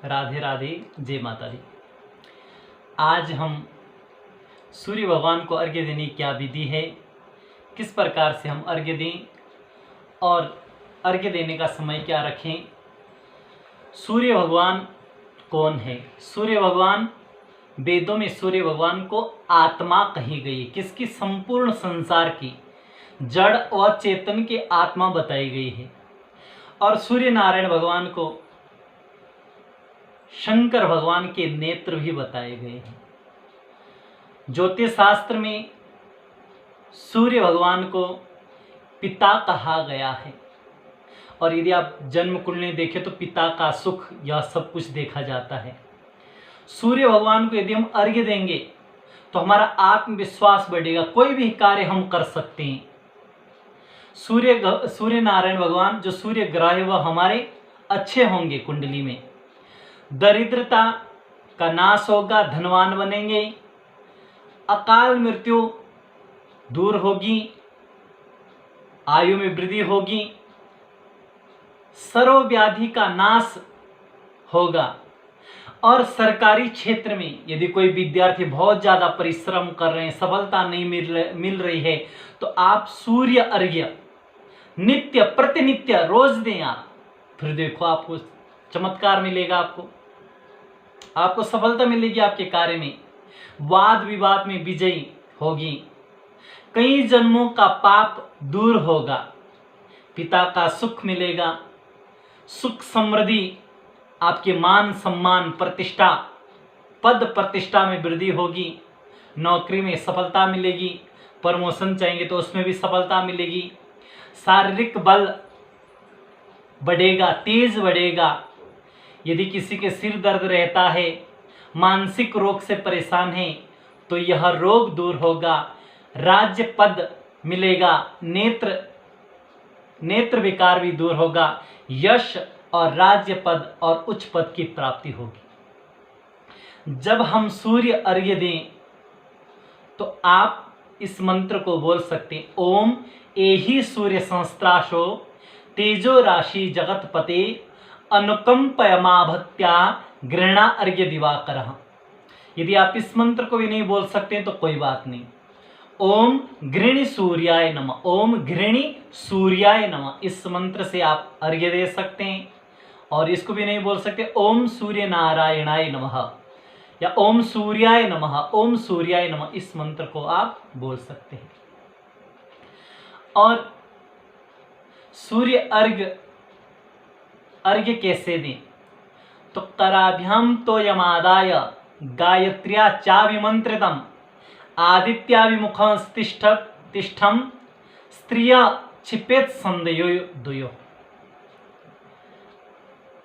राधे राधे, जय माता दी। आज हम सूर्य भगवान को अर्घ्य देने की क्या विधि है, किस प्रकार से हम अर्घ्य दें और अर्घ्य देने का समय क्या रखें। सूर्य भगवान कौन है? सूर्य भगवान, वेदों में सूर्य भगवान को आत्मा कही गई है। किसकी? संपूर्ण संसार की, जड़ व चेतन की आत्मा बताई गई है। और सूर्य नारायण भगवान को शंकर भगवान के नेत्र भी बताए गए हैं। ज्योतिष शास्त्र में सूर्य भगवान को पिता कहा गया है। और यदि आप जन्म कुंडली देखें तो पिता का सुख, यह सब कुछ देखा जाता है। सूर्य भगवान को यदि हम अर्घ्य देंगे तो हमारा आत्मविश्वास बढ़ेगा, कोई भी कार्य हम कर सकते हैं। सूर्य नारायण भगवान जो सूर्य ग्रह है वह हमारे अच्छे होंगे, कुंडली में दरिद्रता का नाश होगा, धनवान बनेंगे, अकाल मृत्यु दूर होगी, आयु में वृद्धि होगी, सर्वव्याधि का नाश होगा। और सरकारी क्षेत्र में यदि कोई विद्यार्थी बहुत ज़्यादा परिश्रम कर रहे हैं, सफलता नहीं मिल रही है, तो आप सूर्य अर्घ्य नित्य प्रतिनित्य रोज दें आप, फिर देखो आपको चमत्कार मिलेगा, आपको सफलता मिलेगी, आपके कार्य में वाद विवाद में विजयी होगी, कई जन्मों का पाप दूर होगा, पिता का सुख मिलेगा, सुख समृद्धि, आपके मान सम्मान प्रतिष्ठा, पद प्रतिष्ठा में वृद्धि होगी, नौकरी में सफलता मिलेगी, प्रमोशन चाहेंगे तो उसमें भी सफलता मिलेगी, शारीरिक बल बढ़ेगा, तेज बढ़ेगा। यदि किसी के सिर दर्द रहता है, मानसिक रोग से परेशान है, तो यह रोग दूर होगा, राज्य पद मिलेगा, नेत्र विकार भी दूर होगा, यश और राज्य पद और उच्च पद की प्राप्ति होगी। जब हम सूर्य अर्घ्य दें तो आप इस मंत्र को बोल सकते हैं, ओम एहि सूर्य संस्त्राशो तेजो राशि जगतपते अनुकंपयमाभत्या घृणा अर्घ्य दिवाकर। यदि आप इस मंत्र को भी नहीं बोल सकते तो कोई बात नहीं, ओम घृणी सूर्याय नमः, ओम घृणी सूर्याय नमः, इस मंत्र से आप अर्घ्य दे सकते हैं। और इसको भी नहीं बोल सकते ओम सूर्य नारायणाय नमः या ओम सूर्याय नमः, ओम सूर्याय नमः, इस मंत्र को आप बोल सकते हैं। और सूर्य अर्घ्य कैसे दें? तो कराभ्याम तो यमादाय गायत्र्या चाविमंत्रितम आदित्याभिमुखं तिष्ठम स्त्रिया क्षिपेत संदयो दुयो।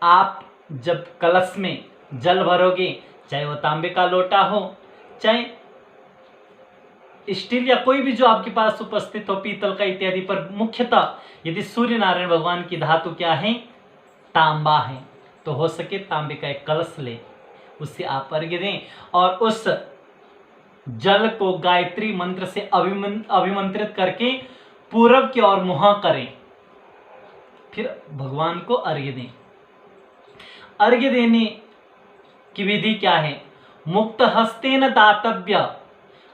आप जब कलश में जल भरोगे, चाहे वो तांबे का लोटा हो, चाहे स्टील या कोई भी जो आपके पास उपस्थित हो, पीतल का इत्यादि, पर मुख्यतः यदि सूर्य नारायण भगवान की धातु क्या है? तांबा है, तो हो सके तांबे का एक कलश ले, उससे आप अर्घ्य दें और उस जल को गायत्री मंत्र से अभिमंत्रित करके पूरब की ओर मुँह करें, फिर भगवान को अर्घ्य दें। अर्घ्य देने की विधि क्या है? मुक्त हस्तेन दातव्य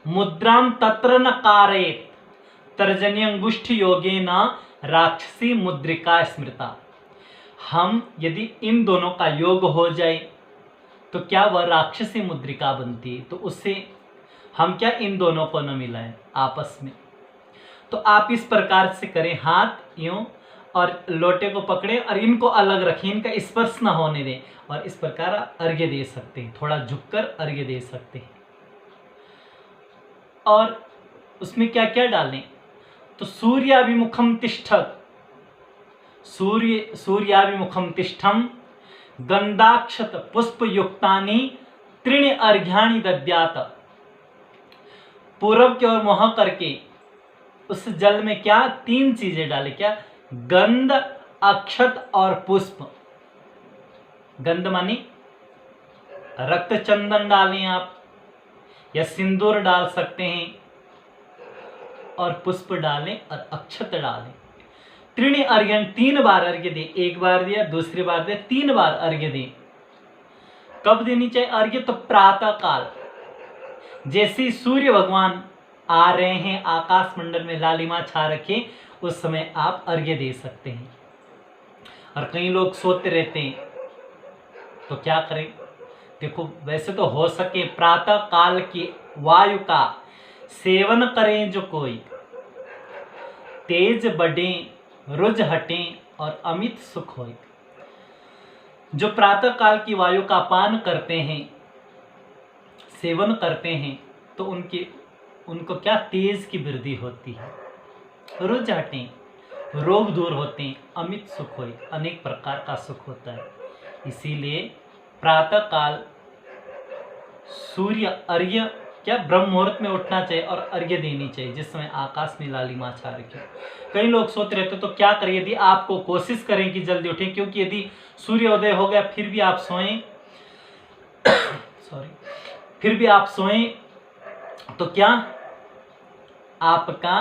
मुद्राम तत्र न कारयेत तर्जन्यंगुष्ठ योगेन राक्षसी मुद्रिका स्मृता। हम यदि इन दोनों का योग हो जाए तो क्या वह राक्षसी मुद्रिका बनती है, तो उससे हम क्या इन दोनों को न मिलाएं आपस में। तो आप इस प्रकार से करें, हाथ यूं और लोटे को पकड़े और इनको अलग रखें, इनका स्पर्श न होने दें, और इस प्रकार अर्घ्य दे सकते हैं, थोड़ा झुककर अर्घ्य दे सकते हैं। और उसमें क्या क्या डालें? तो सूर्याभिमुखम तिष्ठत, सूर्याभिमुखम तिष्ठम गंधाक्षत पुष्प युक्तानि त्रीणि अर्घ्यानि दद्यात। पूरब की ओर मुँह करके उस जल में क्या 3 चीजें डालें? क्या? गंध, अक्षत और पुष्प। गंध मानी रक्त चंदन डालें आप, या सिंदूर डाल सकते हैं, और पुष्प डालें और अक्षत डालें। त्रीणि अर्घ्यं, 3 बार अर्घ्य दें, एक बार दिया, दूसरी बार दिया, 3 बार अर्घ्य दें। कब देनी चाहिए अर्घ्य? तो प्रातः काल, जैसे ही सूर्य भगवान आ रहे हैं, आकाश मंडल में लालिमा छा रखे, उस समय आप अर्घ्य दे सकते हैं। और कई लोग सोते रहते हैं, तो क्या करें? देखो, वैसे तो हो सके प्रातः काल की वायु का सेवन करें जो कोई, तेज बढ़े रुज हटे और अमित सुख होए। जो प्रातः काल की वायु का पान करते हैं, सेवन करते हैं, तो उनको क्या तेज की वृद्धि होती है, रुज हटे, रोग दूर होते हैं, अमित सुख होए, अनेक प्रकार का सुख होता है। इसीलिए प्रातः काल सूर्य अर्घ्य क्या ब्रह्म मुहूर्त में उठना चाहिए और अर्घ्य देनी चाहिए, जिस समय आकाश में लालिमा छा रखी। कई लोग सोते रहते तो क्या करें? यदि आपको कोशिश करें कि जल्दी उठें, क्योंकि यदि सूर्योदय हो गया फिर भी आप सोएं फिर भी आप सोएं तो क्या आपका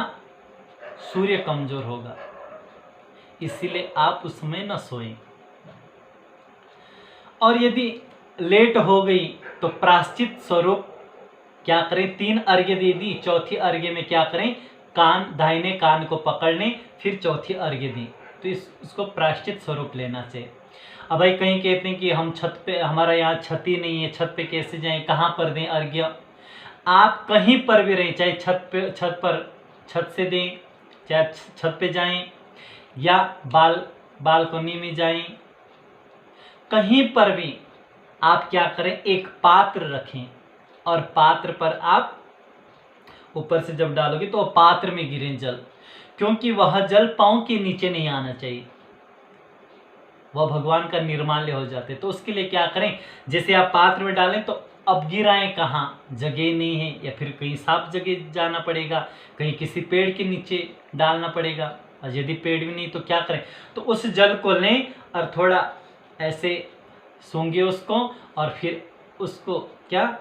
सूर्य कमजोर होगा, इसीलिए आप उस समय न सोएं। और यदि लेट हो गई तो प्रायश्चित स्वरूप क्या करें? 3 अर्घ्य दे दी, चौथी अर्घ्य में क्या करें? दाहिने कान को पकड़ लें, फिर चौथी अर्घ्य दी, तो इसको प्रायश्चित स्वरूप लेना चाहिए। अब भाई कहीं कहते हैं कि हम छत पे, हमारा यहाँ छत ही नहीं है, छत पे कैसे जाएं, कहाँ पर दें अर्घ्य? आप कहीं पर भी रहें, चाहे छत से दें, चाहे छत पे जाएं या बालकनी में जाएं, कहीं पर भी आप क्या करें? एक पात्र रखें और पात्र पर आप ऊपर से जब डालोगे तो पात्र में गिरे जल, क्योंकि वह जल पांव के नीचे नहीं आना चाहिए, वह भगवान का निर्माल्य हो जाते। तो उसके लिए क्या करें? जैसे आप पात्र में डालें तो अब गिराएं कहाँ? जगह नहीं है, या फिर कहीं साफ जगह जाना पड़ेगा, कहीं किसी पेड़ के नीचे डालना पड़ेगा, और यदि पेड़ भी नहीं तो क्या करें? तो उस जल को लें और थोड़ा ऐसे सूंघे उसको, और फिर उसको क्या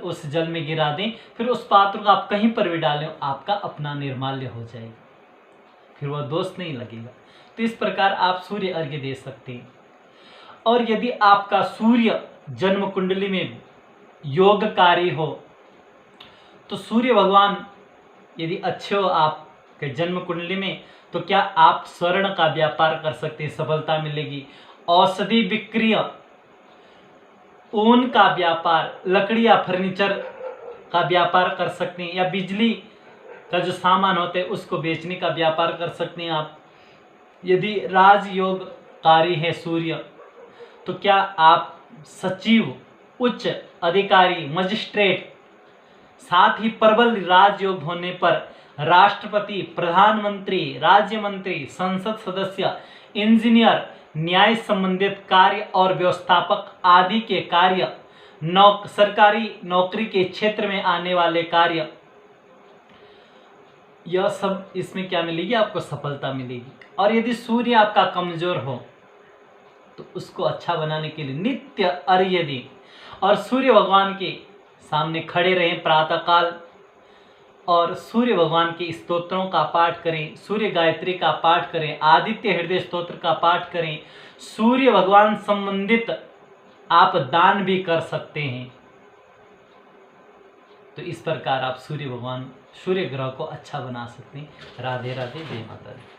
उस जल में गिरा दें, फिर उस पात्र को आप कहीं पर भी डालें, आपका अपना निर्माल्य हो जाएगा, फिर वह दोष नहीं लगेगा। तो इस प्रकार आप सूर्य अर्घ्य दे सकते हैं। और यदि आपका सूर्य जन्म कुंडली में योगकारी हो, तो सूर्य भगवान यदि अच्छे हो आपके जन्म कुंडली में, तो क्या आप स्वर्ण का व्यापार कर सकते हैं, सफलता मिलेगी। औषधि बिक्री, ऊन का व्यापार, लकड़ी या फर्नीचर का व्यापार कर सकते हैं, या बिजली का जो सामान होते हैं उसको बेचने का व्यापार कर सकते हैं आप। यदि राजयोगकारी है सूर्य, तो क्या आप सचिव, उच्च अधिकारी, मजिस्ट्रेट, साथ ही प्रबल राजयोग होने पर राष्ट्रपति, प्रधानमंत्री, राज्य मंत्री, संसद सदस्य, इंजीनियर, न्याय संबंधित कार्य और व्यवस्थापक आदि के कार्य, सरकारी नौकरी के क्षेत्र में आने वाले कार्य, यह सब इसमें क्या मिलेगी? आपको सफलता मिलेगी। और यदि सूर्य आपका कमजोर हो तो उसको अच्छा बनाने के लिए नित्य अर्घ्य दें और सूर्य भगवान के सामने खड़े रहें प्रातःकाल, और सूर्य भगवान के स्तोत्रों का पाठ करें, सूर्य गायत्री का पाठ करें, आदित्य हृदय स्तोत्र का पाठ करें, सूर्य भगवान संबंधित आप दान भी कर सकते हैं। तो इस प्रकार आप सूर्य ग्रह को अच्छा बना सकते हैं। राधे राधे, जय माता दी।